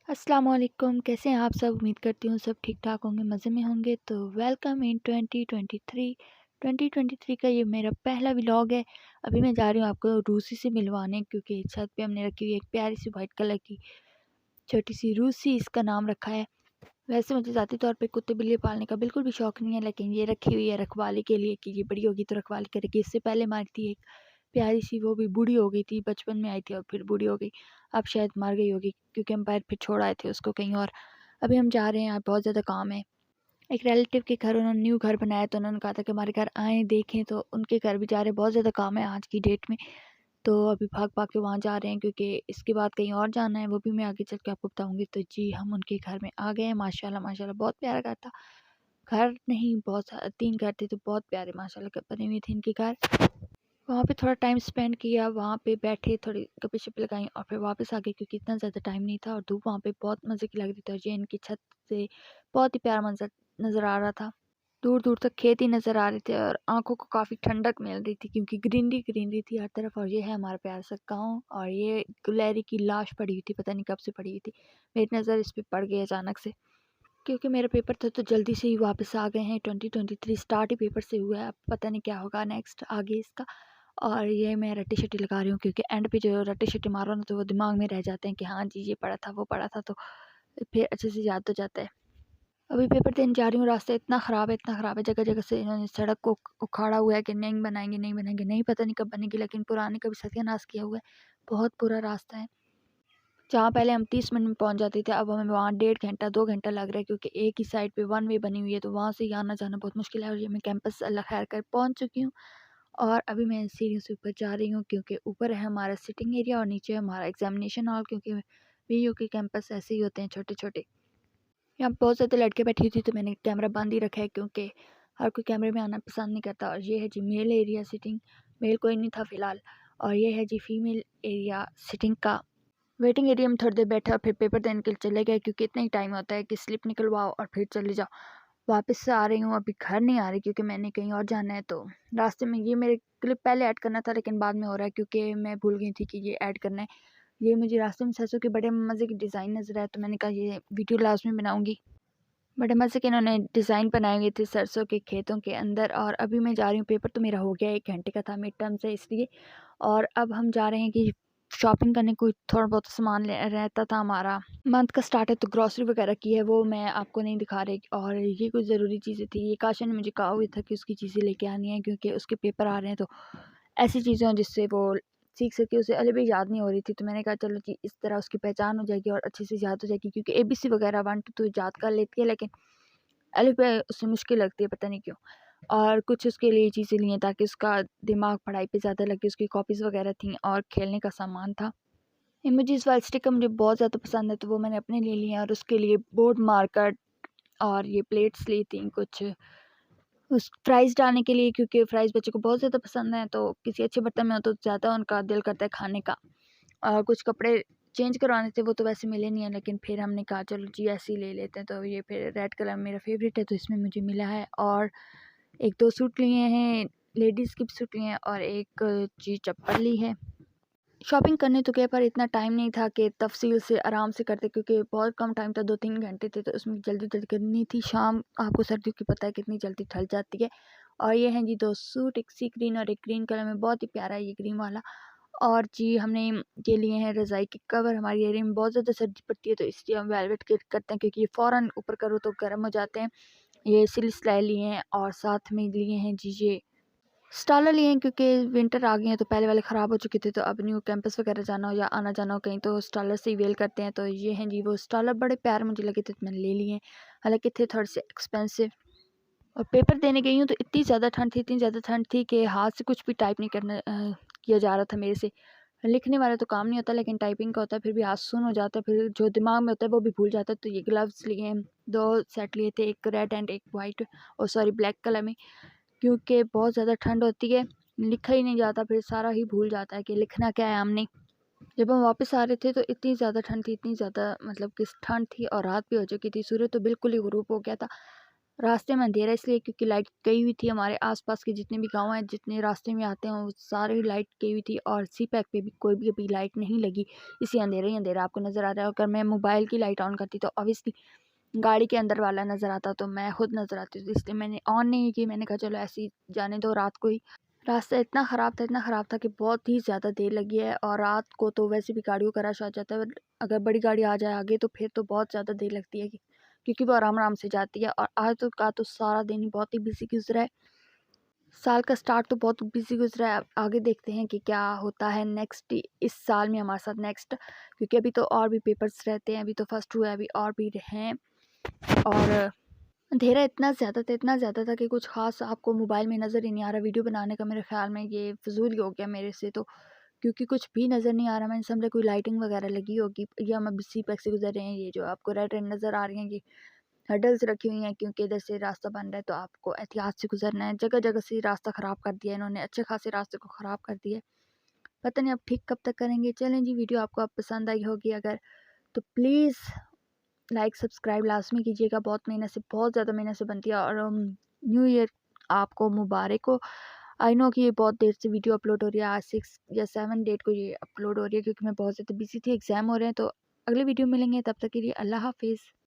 अस्सलाम वालेकुम, कैसे हैं आप सब? उम्मीद करती हूँ सब ठीक-ठाक होंगे, मज़े में होंगे। तो वेलकम इन 2023। 2023 का ये मेरा पहला व्लॉग है। अभी मैं जा रही हूँ आपको रूसी से मिलवाने, क्योंकि छत पे हमने रखी हुई है एक प्यारी-सी वाइट कलर की छोटी-सी रूसी, इसका नाम रखा है। वैसे मुझे ज़ाती तौर पे कुत्ते-बिल्ली पालने का बिल्कुल भी शौक नहीं है, लेकिन ये रखी हुई है रखवाली के लिए कि ये बड़ी होगी तो रखवाली करेगी। इससे पहले हमारी थी एक प्यारी-सी, वो भी बूढ़ी हो गई थी, बचपन में आई थी और फिर बूढ़ी हो गई। अब शायद मर गई होगी, क्योंकि हम फिर छोड़ आए थे उसको कहीं और। अभी हम जा रहे हैं, यहाँ बहुत ज़्यादा काम है। एक रिलेटिव के घर उन्होंने न्यू घर बनाया, तो उन्होंने कहा था कि हमारे घर आएँ, देखें, तो उनके घर भी जा रहे हैं। बहुत ज़्यादा काम है आज की डेट में, तो अभी भाग-भाग के वहाँ जा रहे हैं, क्योंकि इसके बाद कहीं और जाना है, वो भी मैं आगे चल के आपको बताऊँगी। तो जी, हम उनके घर में आ गए हैं। माशाल्लाह, माशाल्लाह बहुत प्यारा घर था। घर नहीं, बहुत 3 घर थे, तो बहुत प्यारे माशाल्लाह बने हुए थे इनके घर। वहाँ पे थोड़ा टाइम स्पेंड किया, वहाँ पे बैठे, थोड़ी गप्पे-शप्पे लगाई और फिर वापस आ गए, क्योंकि इतना ज़्यादा टाइम नहीं था और धूप वहाँ पे बहुत मज़े की लग रही थी। और ये इनकी छत से बहुत ही प्यारा मंज़र नज़र आ रहा था। दूर-दूर तक खेत ही नज़र आ रहे थे और आँखों को काफ़ी ठंडक मिल रही थी, क्योंकि ग्रीनरी ग्रीनरी थी हर तरफ। और ये है हमारा प्यारा सा गाँव, और ये गुलहरी की लाश पड़ी हुई थी, पता नहीं कब से पड़ी हुई थी। मेरी नज़र इस पे पड़ गई अचानक से, क्योंकि मेरा पेपर था तो जल्दी से ही वापस आ गए हैं। 2023 स्टार्ट ही पेपर से हुआ है, अब पता नहीं क्या होगा नेक्स्ट आगे इसका। और ये मैं रट्टे-शट्टे लगा रही हूँ, क्योंकि एंड पे जो रट्टे-शट्टे मारो ना, तो वो दिमाग में रह जाते हैं कि हाँ जी, ये पढ़ा था, वो पढ़ा था, तो फिर अच्छे से याद हो जाता है। अभी पेपर देने जा रही हूँ, रास्ता इतना ख़राब है, जगह-जगह से इन्होंने सड़क को उखाड़ा हुआ है कि नहीं बनाएँगे, नहीं बनाएँगे, नहीं पता नहीं कब बनेगी, लेकिन पुराने का भी सत्यानाश किया हुआ है। बहुत बुरा रास्ता है। जहाँ पहले हम 30 मिनट में पहुँच जाते थे, अब हमें वहाँ 1.5 घंटा 2 घंटा लग रहा है, क्योंकि एक ही साइड पे वन वे बनी हुई है, तो वहाँ से आना-जाना बहुत मुश्किल है। और ये मैं कैंपस अल्लाह खैर कर पहुँच चुकी हूँ, और अभी मैं सीढ़ियों से ऊपर जा रही हूँ, क्योंकि ऊपर है हमारा सिटिंग एरिया और नीचे है हमारा एग्ज़ामिनेशन हॉल, क्योंकि वीयू के कैंपस ऐसे ही होते हैं छोटे-छोटे। यहाँ बहुत ज़्यादा लड़के बैठी हुई थी, तो मैंने कैमरा बंद ही रखा है, क्योंकि हर कोई कैमरे में आना पसंद नहीं करता। और ये है जी मेल एरिया सिटिंग, मेल कोई नहीं था फ़िलहाल। और ये है जी फीमेल एरिया सिटिंग का। वेटिंग एरिया में थोड़ी देर बैठे और फिर पेपर देने के लिए चले गए, क्योंकि इतना ही टाइम होता है कि स्लिप निकलवाओ और फिर चले जाओ। वापस से आ रही हूँ, अभी घर नहीं आ रही, क्योंकि मैंने कहीं और जाना है। तो रास्ते में ये मेरे क्लिप पहले ऐड करना था, लेकिन बाद में हो रहा है, क्योंकि मैं भूल गई थी कि ये ऐड करना है। ये मुझे रास्ते में सरसों के बड़े मज़े की डिज़ाइन नज़र आए, तो मैंने कहा ये वीडियो लास्ट में बनाऊँगी। बड़े मज़े के इन्होंने डिज़ाइन बनाए हुए थे सरसों के खेतों के अंदर। और अभी मैं जा रही हूँ, पेपर तो मेरा हो गया, 1 घंटे का था, मिड टर्म से इसलिए। और अब हम जा रहे हैं कि शॉपिंग करने, कोई थोड़ा बहुत सामान ले रहता था हमारा। मंथ का स्टार्ट है, तो ग्रॉसरी वगैरह की है, वो मैं आपको नहीं दिखा रही। और ये कुछ ज़रूरी चीज़ें थी, ये काशा ने मुझे कहा हुआ था कि उसकी चीज़ें लेके आनी है, क्योंकि उसके पेपर आ रहे हैं। तो ऐसी चीज़ें हों जिससे वो सीख सके, उसे अभी भी याद नहीं हो रही थी, तो मैंने कहा चलो जी, इस तरह उसकी पहचान हो जाएगी और अच्छे से याद हो जाएगी, क्योंकि एबीसी वगैरह 1 टू 2 याद कर लेती है, लेकिन अलग पे उससे मुश्किल लगती है, पता नहीं क्यों। और कुछ उसके लिए चीज़ें ली हैं, ताकि उसका दिमाग पढ़ाई पे ज़्यादा लगे। उसकी कॉपीज़ वगैरह थी और खेलने का सामान था। इमेजेस वाले स्टिकर मुझे बहुत ज़्यादा पसंद है, तो वो मैंने अपने ले लिए हैं। और उसके लिए बोर्ड मार्कर और ये प्लेट्स ली थी कुछ, उस फ्राइज़ डालने के लिए, क्योंकि फ्राइज़ बच्चे को बहुत ज़्यादा पसंद है, तो किसी अच्छे बर्तन में हो तो ज़्यादा उनका दिल करता है खाने का। और कुछ कपड़े चेंज करवाने थे, वो तो वैसे मिले नहीं हैं, लेकिन फिर हमने कहा चलो जी ऐसे ही ले लेते हैं। तो ये फिर रेड कलर मेरा फ़ेवरेट है, तो इसमें मुझे मिला है। और 1-2 सूट लिए हैं, लेडीज़ के भी सूट लिए हैं, और एक जी चप्पल ली है। शॉपिंग करने तो गए, पर इतना टाइम नहीं था कि तफ़सील से आराम से करते, क्योंकि बहुत कम टाइम था, 2-3 घंटे थे, तो उसमें जल्दी-जल्दी करनी थी। शाम आपको सर्दियों की पता है कितनी जल्दी ढल जाती है। और ये हैं जी 2 सूट, एक सी ग्रीन और एक ग्रीन कलर में, बहुत ही प्यारा है ये ग्रीन वाला। और जी हमने ये लिए हैं रज़ाई के कवर। हमारी एरिया में बहुत ज़्यादा सर्दी पड़ती है, तो इसलिए हम वेलवेट के करते हैं, क्योंकि ये फ़ौरन ऊपर करो तो गर्म हो जाते हैं। ये सिल सिलाई लिए हैं, और साथ में लिए हैं जी ये स्टालर लिए हैं, क्योंकि विंटर आ गई है, तो पहले वाले ख़राब हो चुके थे, तो अब न्यू कैंपस वगैरह जाना हो या आना जाना हो कहीं, तो स्टालर से ही वेल करते हैं। तो ये हैं जी वो स्टालर, बड़े प्यारे मुझे लगे थे, तो मैंने ले लिए हैं। हालाँकि थे थोड़े से एक्सपेंसिव। और पेपर देने गई हूँ, तो इतनी ज़्यादा ठंड थी कि हाथ से कुछ भी टाइप नहीं किया जा रहा था मेरे से। लिखने वाला तो काम नहीं होता, लेकिन टाइपिंग का होता है, फिर भी हाथ सुन्न हो जाता है, फिर जो दिमाग में होता है वो भी भूल जाता है। तो ये ग्लव्स लिए हैं, 2 सेट लिए थे, एक रेड एंड एक वाइट, और सॉरी ब्लैक कलर में, क्योंकि बहुत ज़्यादा ठंड होती है, लिखा ही नहीं जाता, फिर सारा ही भूल जाता है कि लिखना क्या है हमने। जब हम वापस आ रहे थे, तो इतनी ज़्यादा ठंड थी, इतनी ज़्यादा, मतलब कि ठंड थी और रात भी हो चुकी थी, सूरज तो बिल्कुल ही ग़ुरूब हो गया था। रास्ते में अंधेरा इसलिए क्योंकि लाइट गई हुई थी। हमारे आसपास के जितने भी गाँव हैं, जितने रास्ते में आते हैं, वो सारी लाइट गई हुई थी और सी पैक पे भी कोई भी अभी लाइट नहीं लगी। इसलिए अंधेरा ही अंधेरा आपको नज़र आ रहा है। अगर मैं मोबाइल की लाइट ऑन करती तो ऑब्वियसली गाड़ी के अंदर वाला नज़र आता, तो मैं खुद नज़र आती, तो इसलिए मैंने ऑन नहीं की। मैंने कहा चलो ऐसे ही जाने दो रात को ही। रास्ता इतना ख़राब था कि बहुत ही ज़्यादा देर लगी है, और रात को तो वैसे भी गाड़ियों का रश आ जाता है। अगर बड़ी गाड़ी आ जाए आगे तो फिर तो बहुत ज़्यादा देर लगती है, क्योंकि वो आराम-आराम से जाती है। और आज तो का तो सारा दिन ही बहुत ही बिज़ी गुज़रा है। साल का स्टार्ट तो बहुत बिज़ी गुज़रा है। अब आगे देखते हैं कि क्या होता है नेक्स्ट इस साल में हमारे साथ नेक्स्ट, क्योंकि अभी तो और भी पेपर्स रहते हैं। अभी तो फर्स्ट हुआ है, अभी और भी हैं। और अंधेरा इतना ज़्यादा था कि कुछ ख़ास आपको मोबाइल में नज़र ही नहीं आ रहा। वीडियो बनाने का मेरे ख़्याल में ये फ़िज़ूल ही हो गया मेरे से तो, क्योंकि कुछ भी नज़र नहीं आ रहा। मैंने समझा कोई लाइटिंग वगैरह लगी होगी, या हम अब इसी पैक से गुज़र रहे हैं। ये जो आपको रेड रेड नज़र आ रही हैं, ये हर्डल्स रखी हुई हैं, क्योंकि इधर से रास्ता बन रहा है तो आपको एहतियात से गुज़रना है। जगह-जगह से रास्ता ख़राब कर दिया है इन्होंने, अच्छे ख़ासे रास्ते को ख़राब कर दिया है। पता नहीं अब ठीक कब तक करेंगे। चलें जी, वीडियो आपको अब पसंद आई होगी अगर, तो प्लीज़ लाइक सब्सक्राइब लाज़मी कीजिएगा। बहुत ज़्यादा मेहनत से बनती है। और न्यू ईयर आपको मुबारक हो। आई नो कि ये बहुत देर से वीडियो अपलोड हो रही है, आज 6 या 7 डेट को ये अपलोड हो रही है, क्योंकि मैं बहुत ज़्यादा बिज़ी थी, एग्ज़ाम हो रहे हैं। तो अगले वीडियो मिलेंगे, तब तक के लिए अल्लाह हाफ़िज़।